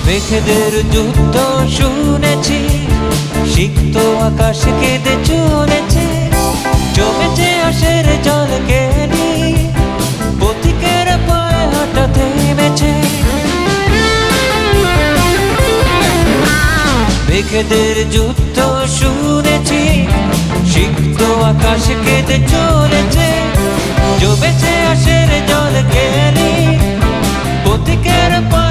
মেঘেদের যুদ্ধ শুনেছি, সিক্ত আকাশ কেঁদে চলেছে, জমেছে আশের জল কেনি, পথিকের পায়ে হাঁটা থেমেছে। মেঘেদের যুদ্ধ শুনেছি, সিক্ত আকাশ কেঁদে চলেছে, জমেছে আশের জল কেনি, পথিকের পায়ে